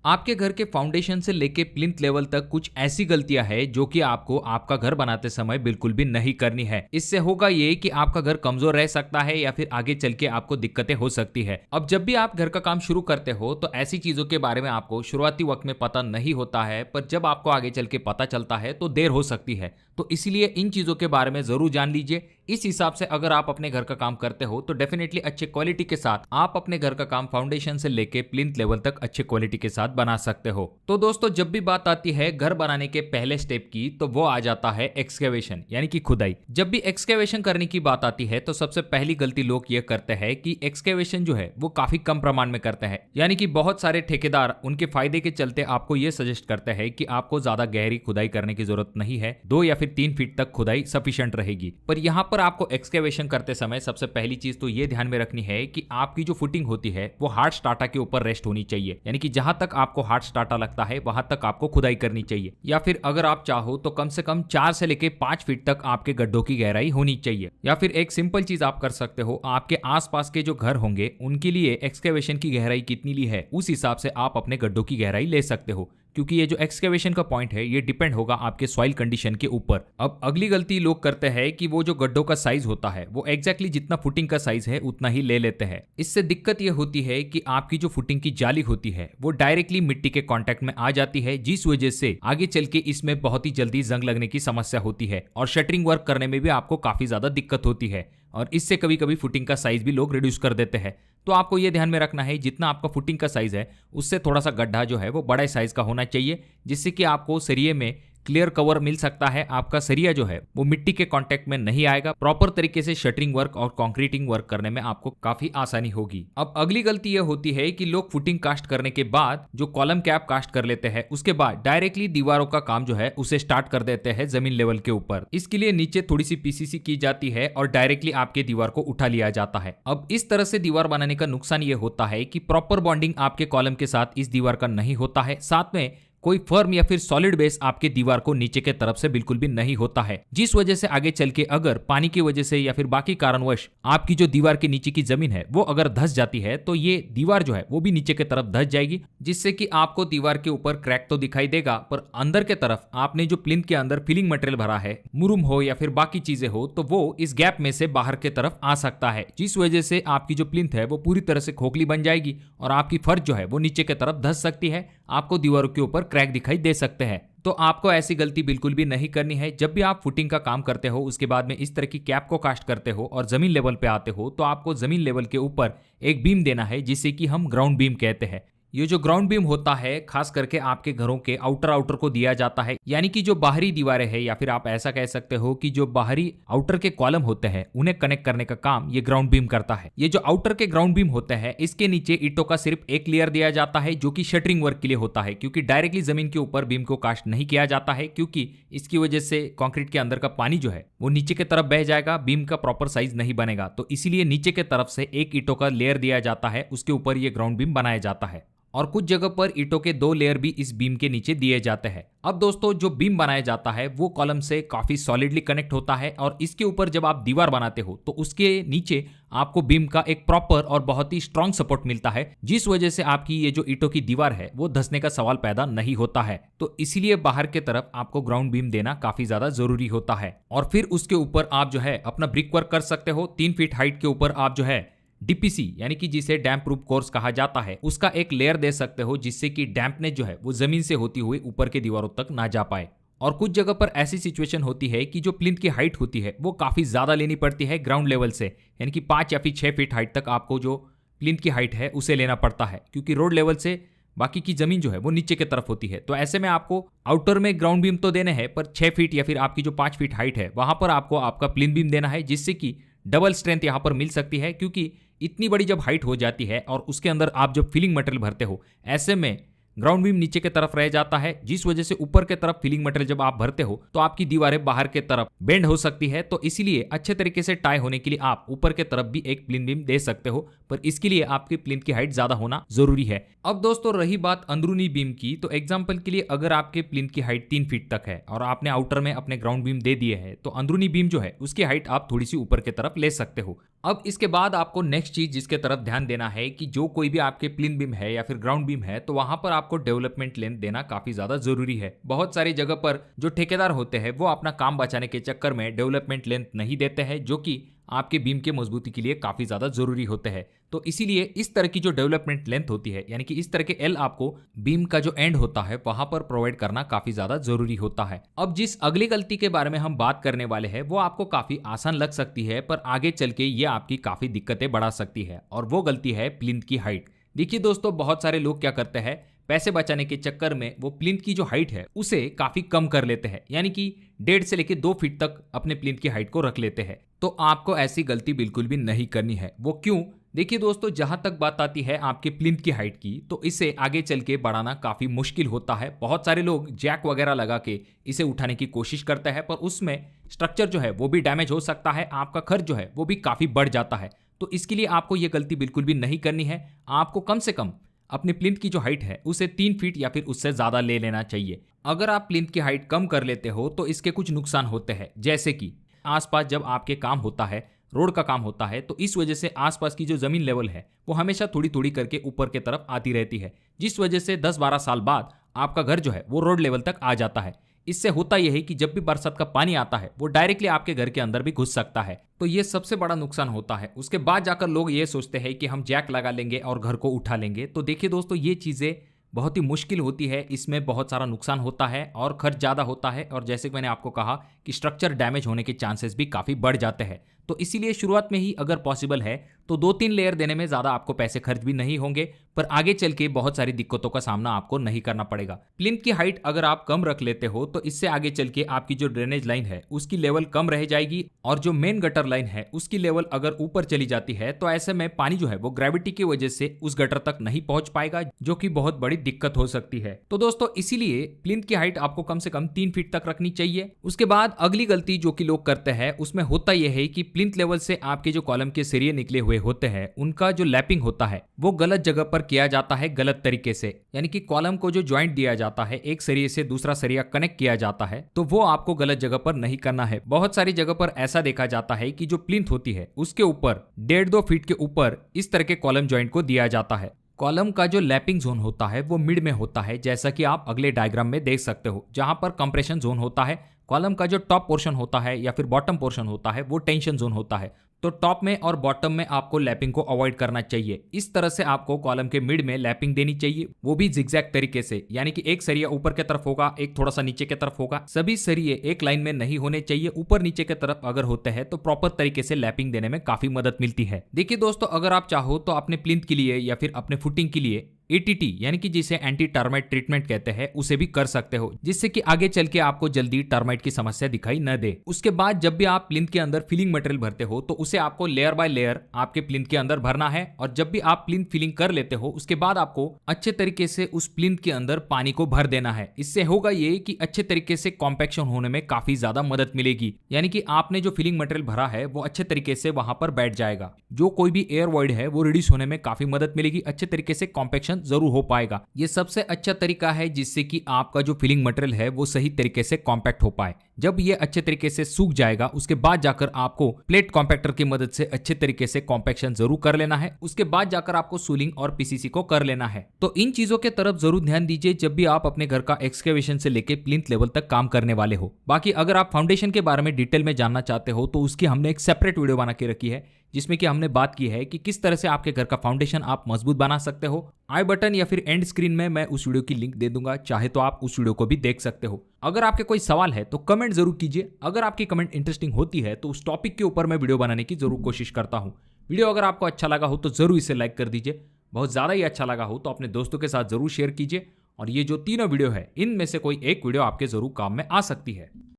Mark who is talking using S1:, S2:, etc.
S1: आपके घर के फाउंडेशन से लेके प्लिंथ लेवल तक कुछ ऐसी गलतियां हैं जो कि आपको आपका घर बनाते समय बिल्कुल भी नहीं करनी है। इससे होगा ये कि आपका घर कमजोर रह सकता है या फिर आगे चल के आपको दिक्कतें हो सकती है। अब जब भी आप घर का काम शुरू करते हो तो ऐसी चीजों के बारे में आपको शुरुआती वक्त में पता नहीं होता है, पर जब आपको आगे चल के पता चलता है तो देर हो सकती है। तो इसीलिए इन चीजों के बारे में जरूर जान लीजिए। इस हिसाब से अगर आप अपने घर का काम करते हो तो डेफिनेटली अच्छे क्वालिटी के साथ आप अपने घर का काम फाउंडेशन से लेके प्लिंथ लेवल तक अच्छे क्वालिटी के साथ बना सकते हो। तो दोस्तों, जब भी बात आती है घर बनाने के पहले स्टेप की तो वो आ जाता है एक्सकेवेशन यानी कि खुदाई। जब भी एक्सकेवेशन करने की बात आती है तो सबसे पहली गलती लोग ये करते हैं कि एक्सकेवेशन जो है वो काफी कम प्रमाण में करते हैं। यानी कि बहुत सारे ठेकेदार उनके फायदे के चलते आपको ये सजेस्ट करते हैं कि आपको ज्यादा गहरी खुदाई करने की जरूरत नहीं है, 2 या फिर 3 फीट तक खुदाई सफिशिएंट रहेगी। पर यहाँ पर आपको एक्सकेवेशन करते समय सबसे पहली चीज तो ये ध्यान में रखनी है कि आपकी जो फुटिंग होती है वो हार्ड स्टार्टा के ऊपर रेस्ट होनी चाहिए। यानी कि जहां तक आपको हार्ड स्टार्टा लगता है वहां तक आपको खुदाई करनी चाहिए, या फिर अगर आप चाहो तो कम से कम 4 से लेके 5 फीट तक आपके गड्ढों की गहराई होनी चाहिए। या फिर एक सिंपल चीज आप कर सकते हो, आपके आसपास के जो घर होंगे उनके लिए एक्सकेवेशन की गहराई कितनी ली है उस हिसाब से आप अपने गड्ढों की गहराई ले सकते हो, क्योंकि ये जो एक्सकेवेशन का पॉइंट है ये डिपेंड होगा आपके सॉइल कंडीशन के ऊपर। अब अगली गलती लोग करते हैं कि वो जो गड्ढों का साइज होता है वो एग्जैक्टली जितना फुटिंग का साइज है उतना ही ले लेते हैं। इससे दिक्कत ये होती है कि आपकी जो फुटिंग की जाली होती है वो डायरेक्टली मिट्टी के कांटेक्ट में आ जाती है, जिस वजह से आगे चल के इसमें बहुत ही जल्दी जंग लगने की समस्या होती है और शटरिंग वर्क करने में भी आपको काफी ज्यादा दिक्कत होती है। और इससे कभी कभी फुटिंग का साइज भी लोग रिड्यूस कर देते हैं। तो आपको ये ध्यान में रखना है जितना आपका फुटिंग का साइज है उससे थोड़ा सा गड्ढा जो है वो बड़े साइज का होना चाहिए, जिससे कि आपको सरिये में क्लियर कवर मिल सकता है। आपका सरिया जो है वो मिट्टी के कांटेक्ट में नहीं आएगा। प्रॉपर तरीके से शटरिंग वर्क और कंक्रीटिंग वर्क करने में आपको काफी आसानी होगी। अब अगली गलती यह होती है कि लोग फुटिंग कास्ट करने के बाद जो कॉलम कैप कास्ट कर लेते हैं उसके बाद डायरेक्टली दीवारों का काम जो है उसे स्टार्ट कर देते हैं जमीन लेवल के ऊपर। इसके लिए नीचे थोड़ी सी पीसीसी की जाती है और डायरेक्टली आपके दीवार को उठा लिया जाता है। अब इस तरह से दीवार बनाने का नुकसान ये होता है कि प्रॉपर बॉन्डिंग आपके कॉलम के साथ इस दीवार का नहीं होता है, साथ में कोई फर्म या फिर सॉलिड बेस आपके दीवार को नीचे के तरफ से बिल्कुल भी नहीं होता है, जिस वजह से आगे चल के अगर पानी की वजह से या फिर बाकी कारणवश आपकी जो दीवार के नीचे की जमीन है वो अगर धंस जाती है तो ये दीवार जो है वो भी नीचे के तरफ धंस जाएगी, जिससे कि आपको दीवार के ऊपर क्रैक तो दिखाई देगा पर अंदर के तरफ आपने जो प्लिंथ के अंदर फिलिंग मटेरियल भरा है, मुरुम हो या फिर बाकी चीजें हो, तो वो इस गैप में से बाहर के तरफ आ सकता है, जिस वजह से आपकी जो प्लिंथ है वो पूरी तरह से खोखली बन जाएगी और आपकी फर्श जो है वो नीचे के तरफ धंस सकती है, आपको दीवारों के ऊपर क्रैक दिखाई दे सकते हैं। तो आपको ऐसी गलती बिल्कुल भी नहीं करनी है। जब भी आप फुटिंग का काम करते हो उसके बाद में इस तरह की कैप को कास्ट करते हो और जमीन लेवल पे आते हो तो आपको जमीन लेवल के ऊपर एक बीम देना है, जिसे कि हम ग्राउंड बीम कहते हैं। ये जो ग्राउंड बीम होता है खास करके आपके घरों के आउटर को दिया जाता है, यानी कि जो बाहरी दीवारें हैं या फिर आप ऐसा कह सकते हो कि जो बाहरी आउटर के कॉलम होते हैं उन्हें कनेक्ट करने का काम ये ग्राउंड बीम करता है। ये जो आउटर के ग्राउंड बीम होते हैं इसके नीचे ईंटों का सिर्फ एक लेयर दिया जाता है जो कि शटरिंग वर्क के लिए होता है, क्योंकि डायरेक्टली जमीन के ऊपर बीम को कास्ट नहीं किया जाता है, क्योंकि इसकी वजह से कंक्रीट के अंदर का पानी जो है वो नीचे की तरफ बह जाएगा, बीम का प्रॉपर साइज नहीं बनेगा। तो इसीलिए नीचे के तरफ से एक ईंटों का लेयर दिया जाता है, उसके ऊपर ये ग्राउंड बीम बनाया जाता है और कुछ जगह पर ईंटों के 2 लेयर भी इस बीम के नीचे दिए जाते हैं। अब दोस्तों, जो बीम बनाया जाता है वो कॉलम से काफी सॉलिडली कनेक्ट होता है और इसके ऊपर जब आप दीवार बनाते हो तो उसके नीचे आपको बीम का एक प्रॉपर और बहुत ही स्ट्रांग सपोर्ट मिलता है, जिस वजह से आपकी ये जो ईंटों की दीवार है वो धंसने का सवाल पैदा नहीं होता है। तो इसीलिए बाहर के तरफ आपको ग्राउंड बीम देना काफी ज्यादा जरूरी होता है। और फिर उसके ऊपर आप जो है अपना ब्रिक वर्क कर सकते हो। 3 फीट हाइट के ऊपर आप जो है डीपीसी यानी कि जिसे डैम्प प्रूफ कोर्स कहा जाता है उसका एक लेयर दे सकते हो, जिससे कि डैम्पनेस जो है वो जमीन से होती हुई ऊपर के दीवारों तक ना जा पाए। और कुछ जगह पर ऐसी सिचुएशन होती है कि जो प्लिंथ की हाइट होती है वो काफी ज्यादा लेनी पड़ती है ग्राउंड लेवल से, यानी कि 5 या फिर 6 फीट हाइट तक आपको जो प्लिंथ की हाइट है उसे लेना पड़ता है, क्योंकि रोड लेवल से बाकी की जमीन जो है वो नीचे की तरफ होती है। तो ऐसे में आपको आउटर में ग्राउंड बीम तो देने हैं पर 6 फीट या फिर आपकी जो 5 फीट हाइट है वहां पर आपको आपका प्लिंथ बीम देना है, जिससे कि डबल स्ट्रेंथ यहां पर मिल सकती है। क्योंकि इतनी बड़ी जब हाइट हो जाती है और उसके अंदर आप जब फिलिंग मटेरियल भरते हो, ऐसे में ग्राउंड बीम नीचे की तरफ रह जाता है, जिस वजह से ऊपर की तरफ फिलिंग मटेरियल जब आप भरते हो तो आपकी दीवारें बाहर की तरफ बेंड हो सकती है। तो इसीलिए अच्छे तरीके से टाई होने के लिए आप ऊपर की तरफ भी एक प्लिंथ बीम दे सकते हो, पर इसके लिए आपके प्लिंथ की हाइट ज्यादा होना जरूरी है। अब दोस्तों रही बात अंदरूनी बीम की, तो एग्जांपल के लिए अगर आपके प्लिंथ की हाइट 3 फीट तक है और आपने आउटर में अपने ग्राउंड बीम दे दिए है, तो अंदरूनी बीम जो है उसकी हाइट आप थोड़ी सी ऊपर की तरफ ले सकते हो। अब इसके बाद आपको नेक्स्ट चीज जिसके तरफ ध्यान देना है कि जो कोई भी आपके प्लिंथ बीम है या फिर ग्राउंड बीम है, तो वहां पर आपको डेवलपमेंट लेंथ देना काफी ज्यादा जरूरी है। बहुत सारी जगह पर जो ठेकेदार होते हैं वो अपना काम बचाने के चक्कर में डेवलपमेंट लेंथ नहीं देते हैं, जो कि आपके बीम के मजबूती के लिए काफी ज्यादा जरूरी होते हैं। तो इसीलिए इस तरह की जो डेवलपमेंट लेंथ होती है, यानी कि इस तरह के एल आपको बीम का जो एंड होता है वहां पर प्रोवाइड करना काफी ज्यादा जरूरी होता है। अब जिस अगली गलती के बारे में हम बात करने वाले हैं वो आपको काफी आसान लग सकती है, पर आगे चल के ये आपकी काफी दिक्कतें बढ़ा सकती है, और वो गलती है प्लिंथ की हाइट। देखिए दोस्तों, बहुत सारे लोग क्या करते हैं, पैसे बचाने के चक्कर में वो प्लिंथ की जो हाइट है उसे काफी कम कर लेते हैं, यानी कि 1.5 से लेकर 2 फीट तक अपने प्लिंथ की हाइट को रख लेते हैं। तो आपको ऐसी गलती बिल्कुल भी नहीं करनी है। वो क्यों? देखिए दोस्तों, जहां तक बात आती है आपके प्लिंथ की हाइट की, तो इसे आगे चल के बढ़ाना काफी मुश्किल होता है। बहुत सारे लोग जैक वगैरह लगा के इसे उठाने की कोशिश करते हैं, पर उसमें स्ट्रक्चर जो है वो भी डैमेज हो सकता है, आपका खर्च जो है वो भी काफी बढ़ जाता है। तो इसके लिए आपको ये गलती बिल्कुल भी नहीं करनी है। आपको कम से कम अपने प्लिंथ की जो हाइट है उसे 3 फीट या फिर उससे ज्यादा ले लेना चाहिए। अगर आप प्लिंथ की हाइट कम कर लेते हो तो इसके कुछ नुकसान होते हैं, जैसे कि आसपास जब आपके काम होता है, रोड का काम होता है, तो इस वजह से आसपास की जो जमीन लेवल है वो हमेशा थोड़ी थोड़ी करके ऊपर की तरफ आती रहती है, जिस वजह से 10-12 साल बाद आपका घर जो है वो रोड लेवल तक आ जाता है। इससे होता यह है कि जब भी बरसात का पानी आता है वो डायरेक्टली आपके घर के अंदर भी घुस सकता है। तो ये सबसे बड़ा नुकसान होता है। उसके बाद जाकर लोग ये सोचते हैं कि हम जैक लगा लेंगे और घर को उठा लेंगे। तो देखिए दोस्तों, ये चीजें बहुत ही मुश्किल होती है, इसमें बहुत सारा नुकसान होता है और खर्च ज़्यादा होता है, और जैसे कि मैंने आपको कहा कि स्ट्रक्चर डैमेज होने के चांसेस भी काफ़ी बढ़ जाते हैं। तो इसीलिए शुरुआत में ही अगर पॉसिबल है तो 2-3 लेयर देने में ज़्यादा आपको पैसे खर्च भी नहीं होंगे, पर आगे चल के बहुत सारी दिक्कतों का सामना आपको नहीं करना पड़ेगा। प्लिंथ की हाइट अगर आप कम रख लेते हो तो इससे आगे चल के आपकी जो ड्रेनेज लाइन है उसकी लेवल कम रह जाएगी, और जो मेन गटर लाइन है उसकी लेवल अगर ऊपर चली जाती है तो ऐसे में पानी जो है वो ग्रेविटी की वजह से उस गटर तक नहीं पहुंच पाएगा, जो कि बहुत बड़ी दिक्कत हो सकती है। तो दोस्तों, इसीलिए प्लिंथ की हाइट आपको कम से कम 3 फीट तक रखनी चाहिए। उसके बाद अगली गलती जो कि लोग करते हैं उसमें होता यह है कि प्लिंथ लेवल से आपके जो कॉलम के सरिये निकले हुए होते हैं उनका जो लैपिंग होता है वो गलत जगह पर किया जाता है, गलत तरीके से। यानी कि कॉलम को जो जॉइंट दिया जाता है, एक सरिये से दूसरा सरिया कनेक्ट किया जाता है, तो वो आपको गलत जगह पर नहीं करना है। बहुत सारी जगह पर ऐसा देखा जाता है कि जो प्लिंथ होती है उसके ऊपर 1.5-2 फीट के ऊपर इस तरह के कॉलम जॉइंट को दिया जाता है। कॉलम का जो लैपिंग जोन होता है वो मिड में होता है, जैसा कि आप अगले डायग्राम में देख सकते हो। जहां पर कंप्रेशन जोन होता है, कॉलम का जो टॉप पोर्शन होता है या फिर बॉटम पोर्शन होता है वो टेंशन जोन होता है। तो टॉप में और बॉटम में आपको लैपिंग को अवॉइड करना चाहिए। इस तरह से आपको कॉलम के मिड में लैपिंग देनी चाहिए, वो भी जिगजैग तरीके से, यानी कि एक सरिया ऊपर की तरफ होगा, एक थोड़ा सा नीचे की तरफ होगा। सभी सरिये एक लाइन में नहीं होने चाहिए, ऊपर नीचे की तरफ अगर होते हैं तो प्रॉपर तरीके से लैपिंग देने में काफी मदद मिलती है। देखिए दोस्तों, अगर आप चाहो तो अपने प्लिंथ के लिए या फिर अपने फुटिंग के लिए ATT यानी कि जिसे एंटी टर्माइट ट्रीटमेंट कहते हैं उसे भी कर सकते हो, जिससे कि आगे चल के आपको जल्दी टर्माइट की समस्या दिखाई न दे। उसके बाद जब भी आप प्लिंथ के अंदर फिलिंग मटेरियल भरते हो तो उसे आपको लेयर बाय लेयर आपके प्लिंथ के अंदर भरना है, और जब भी आप प्लिंथ फिलिंग कर लेते हो उसके बाद आपको अच्छे तरीके से उस प्लिंथ के अंदर पानी को भर देना है। इससे होगा ये कि अच्छे तरीके से कॉम्पैक्शन होने में काफी ज्यादा मदद मिलेगी, यानी कि आपने जो फिलिंग मटेरियल भरा है वो अच्छे तरीके से वहां पर बैठ जाएगा। जो कोई भी एयर वॉइड है वो रिड्यूस होने में काफी मदद मिलेगी, अच्छे तरीके से कॉम्पैक्शन जरूर हो पाएगा। ये सबसे अच्छा तरीका है जिससे कि आपका जो फिलिंग मटेरियल है वो सही तरीके से कॉम्पैक्ट हो पाए। जब ये अच्छे तरीके से सूख जाएगा उसके बाद जाकर आपको प्लेट कॉम्पैक्टर की मदद से अच्छे तरीके से कॉम्पैक्शन जरूर कर लेना है। उसके बाद जाकर आपको सूलिंग और PCC को कर लेना है। तो इन चीजों के तरफ जरूर ध्यान दीजिए जब भी आप अपने घर का एक्सकेवेशन से लेके प्लिंथ लेवल तक काम करने वाले हो। बाकी अगर आप फाउंडेशन के बारे में डिटेल में जानना चाहते हो तो उसकी हमने एक सेपरेट वीडियो बना के रखी है, जिसमें कि हमने बात की है कि किस तरह से आपके घर का फाउंडेशन आप मजबूत बना सकते हो। आई बटन या फिर एंड स्क्रीन में मैं उस वीडियो की लिंक दे दूंगा, चाहे तो आप उस वीडियो को भी देख सकते हो। अगर आपके कोई सवाल है तो कमेंट जरूर कीजिए। अगर आपकी कमेंट इंटरेस्टिंग होती है तो उस टॉपिक के ऊपर मैं वीडियो बनाने की जरूर कोशिश करता हूँ। वीडियो अगर आपको अच्छा लगा हो तो जरूर इसे लाइक कर दीजिए। बहुत ज़्यादा ही अच्छा लगा हो तो अपने दोस्तों के साथ जरूर शेयर कीजिए। और ये जो तीनों वीडियो है इनमें से कोई एक वीडियो आपके जरूर काम में आ सकती है।